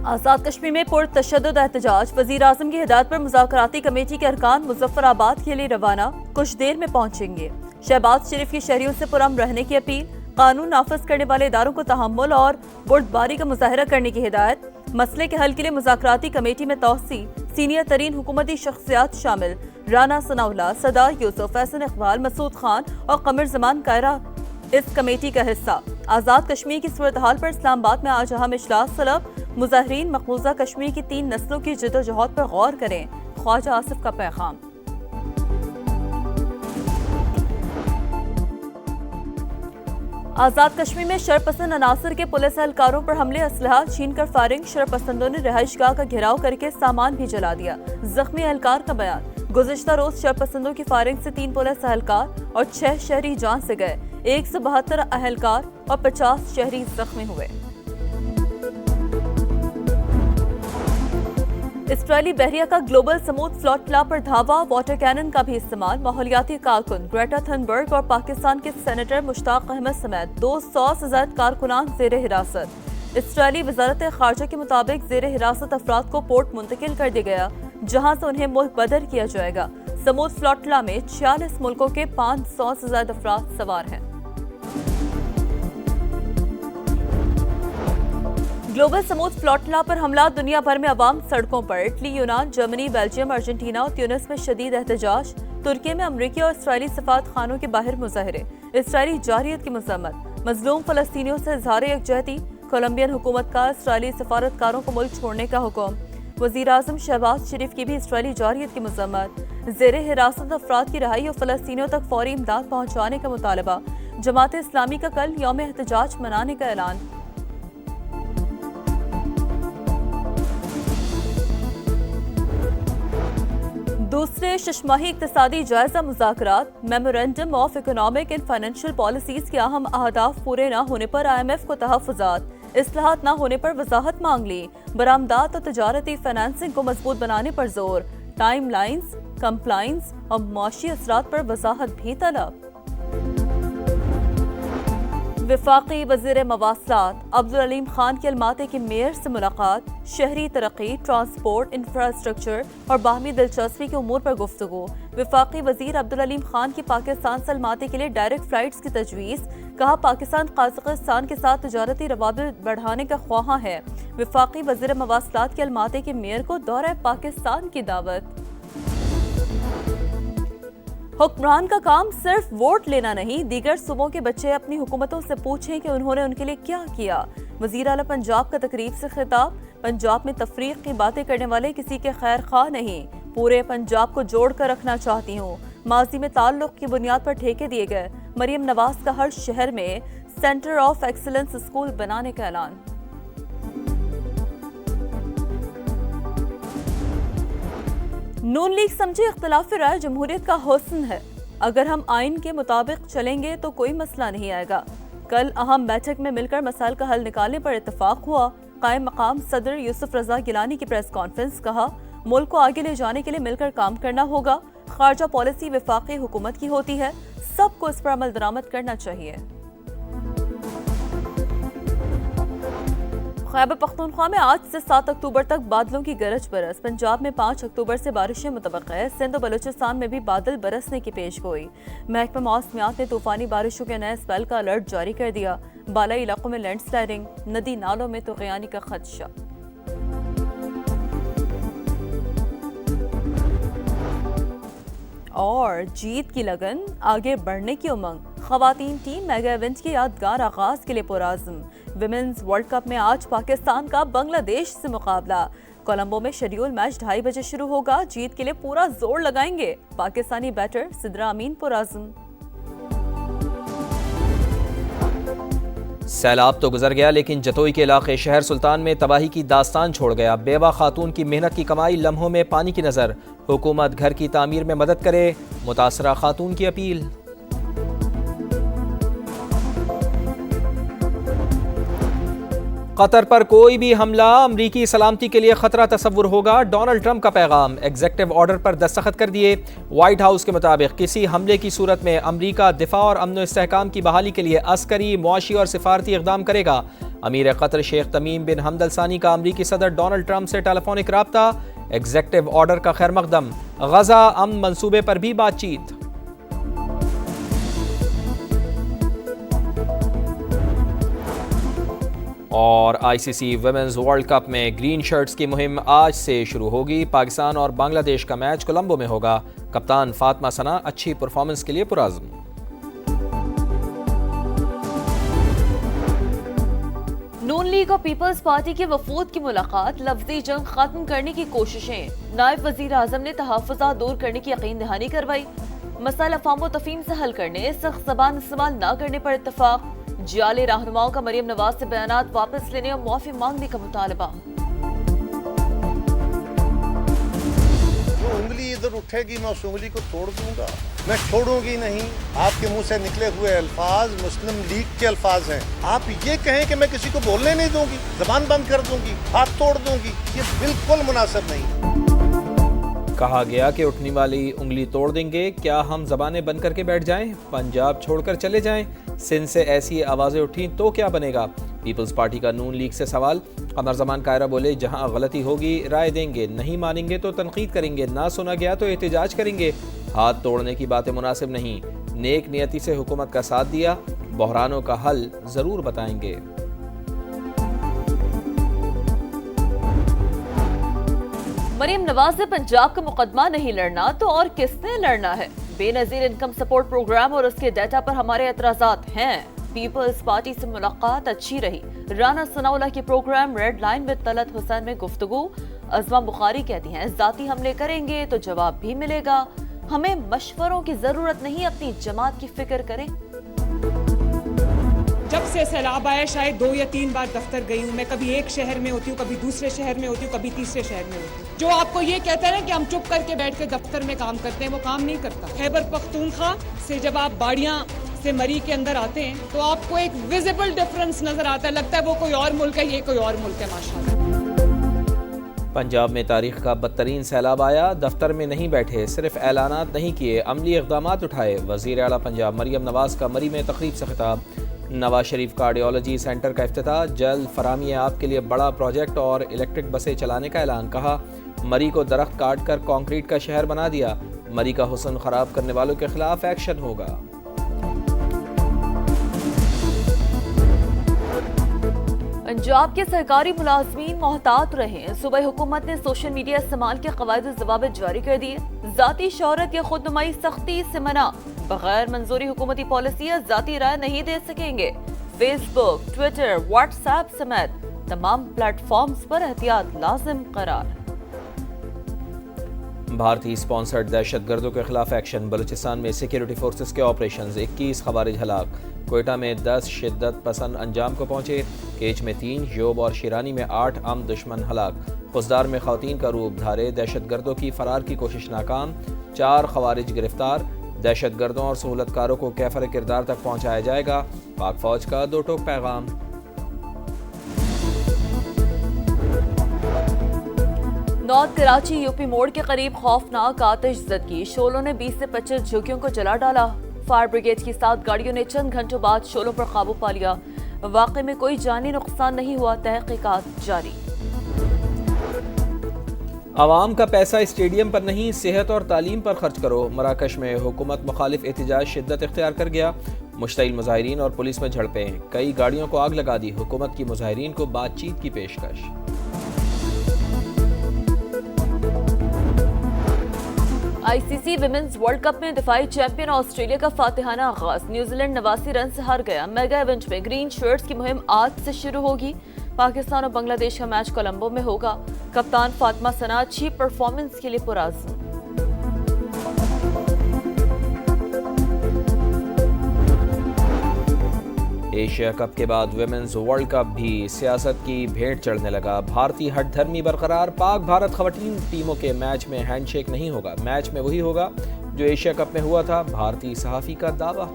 آزاد کشمیر میں پرتشدد احتجاج، وزیر اعظم کی ہدایت پر مذاکراتی کمیٹی کے ارکان مظفر آباد کے لیے روانہ، کچھ دیر میں پہنچیں گے۔ شہباز شریف کی شہریوں سے پرامن رہنے کی اپیل، قانون نافذ کرنے والے اداروں کو تحمل اور بردباری کا مظاہرہ کرنے کی ہدایت، مسئلے کے حل کے لیے مذاکراتی کمیٹی میں توسیع، سینئر ترین حکومتی شخصیات شامل، رانا ثناء اللہ، صدا یوسف، احسن اقبال، مسعود خان اور قمر زمان کائرہ اس کمیٹی کا حصہ۔ آزاد کشمیر کی صورتحال پر اسلام آباد میں آج اہم اجلاس طلب، مظاہرین مقبوضہ کشمیر کی 3 نسلوں کی جدوجہد پر غور کریں، خواجہ آصف کا پیغام۔ آزاد کشمیر میں شرپسند عناصر کے پولیس اہلکاروں پر حملے، اسلحہ چھین کر فائرنگ، شرپسندوں نے رہائش گاہ کا گھیراؤ کر کے سامان بھی جلا دیا، زخمی اہلکار کا بیان۔ گزشتہ روز شرپسندوں کی فائرنگ سے 3 پولیس اہلکار اور 6 شہری جان سے گئے، 172 اہلکار اور 50 شہری زخمی ہوئے۔ اسرائیلی بحریہ کا گلوبل سموتھ فلوٹ پلا پر دھاوا، واٹر کینن کا بھی استعمال، ماحولیاتی کارکن گریٹا تھنبرگ اور پاکستان کے سینیٹر مشتاق احمد سمیت 200 سے زائد کارکنان زیر حراست۔ اسرائیلی وزارت خارجہ کے مطابق زیر حراست افراد کو پورٹ منتقل کر دیا گیا، جہاں سے انہیں ملک بدر کیا جائے گا۔ سموتھ فلوٹ پلا میں 46 ملکوں کے 500 سے زائد افراد سوار ہیں۔ گلوبل سموتھ فلوٹ پلا پر حملہ، دنیا بھر میں عوام سڑکوں پر، اٹلی، یونان، جرمنی، بیلجیم، ارجنٹینا اور تیونس میں شدید احتجاج، ترکی میں امریکی اور اسرائیلی سفارت خانوں کے باہر مظاہرے، اسرائیلی جارحیت کی مذمت، مظلوم فلسطینیوں سے اظہار یکجہتی، کولمبین حکومت کا اسرائیلی سفارتکاروں کو ملک چھوڑنے کا حکم، وزیر اعظم شہباز شریف کی بھی اسرائیلی جارحیت کی مذمت، زیر حراست افراد کی رہائی اور فلسطینیوں تک فوری امداد پہنچانے کا مطالبہ، جماعت اسلامی کا کل یوم احتجاج منانے کا اعلان۔ دوسرے ششماہی اقتصادی جائزہ مذاکرات، memorandum of economic and financial policies کے اہم اہداف پورے نہ ہونے پر IMF کو تحفظات، اصلاحات نہ ہونے پر وضاحت مانگ لی، برآمدات اور تجارتی فائنانسنگ کو مضبوط بنانے پر زور، ٹائم لائنز، کمپلائنس اور معاشی اثرات پر وضاحت بھی طلب۔ وفاقی وزیر مواصلات عبدالعلیم خان کی الماطی کے میئر سے ملاقات، شہری ترقی، ٹرانسپورٹ، انفراسٹرکچر اور باہمی دلچسپی کے امور پر گفتگو۔ وفاقی وزیر عبدالعلیم خان کی پاکستان سے الماطی کے لیے ڈائریکٹ فلائٹس کی تجویز، کہا پاکستان قازقستان کے ساتھ تجارتی روابط بڑھانے کا خواہاں ہے۔ وفاقی وزیر مواصلات کے الماطی کے میئر کو دورہ پاکستان کی دعوت۔ حکمران کا کام صرف ووٹ لینا نہیں، دیگر صوبوں کے بچے اپنی حکومتوں سے پوچھیں کہ انہوں نے ان کے لیے کیا کیا۔ وزیر اعلیٰ پنجاب کا تقریب سے خطاب، پنجاب میں تفریق کی باتیں کرنے والے کسی کے خیر خواہ نہیں، پورے پنجاب کو جوڑ کر رکھنا چاہتی ہوں۔ ماضی میں تعلق کی بنیاد پر ٹھیکے دیے گئے، مریم نواز کا ہر شہر میں سینٹر آف ایکسلنس اسکول بنانے کا اعلان۔ نون لیگ سمجھے اختلاف رائے جمہوریت کا حسن ہے، اگر ہم آئین کے مطابق چلیں گے تو کوئی مسئلہ نہیں آئے گا۔ کل اہم بیٹھک میں مل کر مسائل کا حل نکالنے پر اتفاق ہوا، قائم مقام صدر یوسف رضا گیلانی کی پریس کانفرنس، کہا ملک کو آگے لے جانے کے لیے مل کر کام کرنا ہوگا، خارجہ پالیسی وفاقی حکومت کی ہوتی ہے، سب کو اس پر عمل درآمد کرنا چاہیے۔ خیبر پختونخوا میں آج سے 7 اکتوبر تک بادلوں کی گرج برس، پنجاب میں 5 اکتوبر سے بارشیں متوقع ہے، سندھ و بلوچستان میں بھی بادل برسنے کی پیش گوئی۔ محکمہ موسمیات نے طوفانی بارشوں کے نئے اسپیل کا الرٹ جاری کر دیا، بالائی علاقوں میں لینڈ سلائڈنگ، ندی نالوں میں طغیانی کا خدشہ۔ اور جیت کی لگن، آگے بڑھنے کی امنگ، خواتین ٹیم میگا ایونٹ کے یادگار آغاز کے لیے پرعزم۔ ویمنز ورلڈ کپ میں آج پاکستان کا بنگلہ دیش سے مقابلہ، کولمبو میں شیڈول میچ 2:30 بجے شروع ہوگا، جیت کے لیے پورا زور لگائیں گے پاکستانی بیٹر سدرا امین پرعزم۔ سیلاب تو گزر گیا لیکن جتوئی کے علاقے شہر سلطان میں تباہی کی داستان چھوڑ گیا، بیوہ خاتون کی محنت کی کمائی لمحوں میں پانی کی نظر، حکومت گھر کی تعمیر میں مدد کرے، متاثرہ خاتون کی اپیل۔ قطر پر کوئی بھی حملہ امریکی سلامتی کے لیے خطرہ تصور ہوگا، ڈونلڈ ٹرمپ کا پیغام، ایگزیکٹو آرڈر پر دستخط کر دیے۔ وائٹ ہاؤس کے مطابق کسی حملے کی صورت میں امریکہ دفاع اور امن و استحکام کی بحالی کے لیے عسکری، معاشی اور سفارتی اقدام کرے گا۔ امیر قطر شیخ تمیم بن حمد الثانی کا امریکی صدر ڈونلڈ ٹرمپ سے ٹیلی فونک رابطہ، ایگزیکٹو آرڈر کا خیر مقدم، غزہ امن منصوبے پر بھی بات چیت۔ اور آئی سی سی ویمنز ورلڈ کپ میں گرین شرٹس کی مہم آج سے شروع ہوگی۔ پاکستان اور بنگلہ دیش کا میچ کولمبو میں ہوگا۔ کپتان فاطمہ ثنا اچھی پرفارمنس کے لیے پرعزم۔ نون لیگ اور پیپلز پارٹی کے وفود کی ملاقات، لفظی جنگ ختم کرنے کی کوششیں۔ نائب وزیر اعظم نے تحفظات دور کرنے کی یقین دہانی کروائی۔ مسائل افہام و تفہیم سے حل کرنے، سخت زبان استعمال نہ کرنے پر اتفاق۔ جعلی رہنماؤں کا مریم نواز سے بیانات واپس لینے اور معافی مانگنے کا مطالبہ۔ جو انگلی ادھر اٹھے گی میں اس انگلی کو توڑ دوں گا، میں چھوڑوں گی نہیں۔ آپ کے منہ سے نکلے ہوئے الفاظ مسلم لیگ کے الفاظ ہیں۔ آپ یہ کہیں کہ میں کسی کو بولنے نہیں دوں گی، زبان بند کر دوں گی، ہاتھ توڑ دوں گی، یہ بالکل مناسب نہیں۔ کہا گیا کہ اٹھنے والی انگلی توڑ دیں گے، کیا ہم زبانیں بند کر کے بیٹھ جائیں؟ پنجاب چھوڑ کر چلے جائیں؟ سندھ سے ایسی آوازیں اٹھیں تو کیا بنے گا؟ پیپلز پارٹی کا نون لیگ سے سوال۔ قمر زمان قاہرہ بولے، جہاں غلطی ہوگی رائے دیں گے، نہیں مانیں گے تو تنقید کریں گے، نہ سنا گیا تو احتجاج کریں گے۔ ہاتھ توڑنے کی باتیں مناسب نہیں۔ نیک نیتی سے حکومت کا ساتھ دیا، بحرانوں کا حل ضرور بتائیں گے۔ مریم نواز سے پنجاب کا مقدمہ نہیں لڑنا تو اور کس نے لڑنا ہے؟ بے نظیر انکم سپورٹ پروگرام اور اس کے ڈیٹا پر ہمارے اعتراضات ہیں۔ پیپلز پارٹی سے ملاقات اچھی رہی۔ رانا ثناءاللہ کی programme red line with Talat Hussain میں گفتگو۔ عظمہ بخاری کہتی ہیں، ذاتی حملے کریں گے تو جواب بھی ملے گا، ہمیں مشوروں کی ضرورت نہیں، اپنی جماعت کی فکر کریں۔ جب سے سیلاب آیا شاید 2 یا 3 بار دفتر گئی ہوں میں، کبھی ایک شہر میں ہوتی ہوں، کبھی دوسرے شہر میں ہوتی ہوں، کبھی تیسرے شہر میں ہوتی ہوں۔ جو آپ کو یہ کہتا ہے نا کہ ہم چپ کر کے بیٹھ کے دفتر میں کام کرتے ہیں، وہ کام نہیں کرتا۔ خیبر پختونخوا سے جب آپ باڑیاں سے مری کے اندر آتے ہیں تو آپ کو ایک ویزیبل ڈفرنس نظر آتا ہے، لگتا ہے وہ کوئی اور ملک ہے، یہ کوئی اور ملک ہے ماشاءاللہ۔ پنجاب میں تاریخ کا بدترین سیلاب آیا، دفتر میں نہیں بیٹھے، صرف اعلانات نہیں کیے، عملی اقدامات اٹھائے۔ وزیر اعلیٰ پنجاب مریم نواز کا مری میں تقریب سے خطاب۔ نواز شریف کارڈیالوجی سینٹر کا افتتاح، جلد فراہمی آپ کے لیے بڑا پروجیکٹ اور الیکٹرک بسیں چلانے کا اعلان۔ کہا، مری کو درخت کاٹ کر کنکریٹ کا شہر بنا دیا، مری کا حسن خراب کرنے والوں کے خلاف ایکشن ہوگا۔ پنجاب کے سرکاری ملازمین محتاط رہیں، صوبائی حکومت نے سوشل میڈیا استعمال کے قواعد و ضوابط جاری کر دیے۔ ذاتی شہرت یا خود نمائی سختی سے منع، بغیر منظوری حکومتی پالیسی یا ذاتی رائے نہیں دے سکیں گے۔ فیس بک، ٹویٹر، واٹس ایپ سمیت تمام پلیٹ فارمز پر احتیاط لازم قرار۔ بھارتی سپانسرڈ دہشت گردوں کے خلاف ایکشن، بلوچستان میں سیکیورٹی فورسز کے آپریشنز، 21 خوارج ہلاک۔ کوئٹہ میں 10 شدت پسند انجام کو پہنچے، کیچ میں 3، یوب اور شیرانی میں 8 عام دشمن ہلاک۔ خزدار میں خواتین کا روپ دھارے، دہشت گردوں کی فرار کی کوشش ناکام، 4 خوارج گرفتار۔ دہشت گردوں اور سہولت کاروں کو کیفر کردار تک پہنچایا جائے گا، پاک فوج کا 2 ٹوک پیغام۔ نارتھ کراچی یو پی موڑ کے قریب خوفناک آتش زدگی، شعلوں نے 20 سے 25 جھگیوں کو جلا ڈالا۔ فائر بریگیڈ کی 7 گاڑیوں نے چند گھنٹوں بعد شعلوں پر قابو پا لیا۔ واقعے میں کوئی جانی نقصان نہیں ہوا، تحقیقات جاری۔ عوام کا پیسہ اسٹیڈیم پر نہیں، صحت اور تعلیم پر خرچ کرو۔ مراکش میں حکومت مخالف احتجاج شدت اختیار کر گیا، مشتعل مظاہرین اور پولیس میں جھڑپیں، کئی گاڑیوں کو آگ لگا دی، حکومت کی مظاہرین کو بات چیت کی پیشکش۔ آئی سی سی ویمنز ورلڈ کپ میں دفاعی چیمپئن آسٹریلیا کا فاتحانہ آغاز، نیوزی لینڈ 89 رن سے ہار گیا۔ میگا ایونٹ میں گرین شرٹس کی مہم آج سے شروع ہوگی۔ پاکستان اور بنگلہ دیش کا میچ کولمبو میں ہوگا۔ کپتان فاطمہ ثنا اچھی پرفارمنس کے لیے پرعزم۔ ایشیا کپ کے بعد ویمنز ورلڈ کپ بھی سیاست کی بھیٹ چڑھنے لگا، بھارتی ہٹ دھرمی برقرار، پاک بھارت خواتین ٹیموں کے میچ میں ہینڈ شیک نہیں ہوگا، میچ میں وہی ہوگا جو ایشیا کپ میں ہوا تھا، بھارتی صحافی کا دعویٰ۔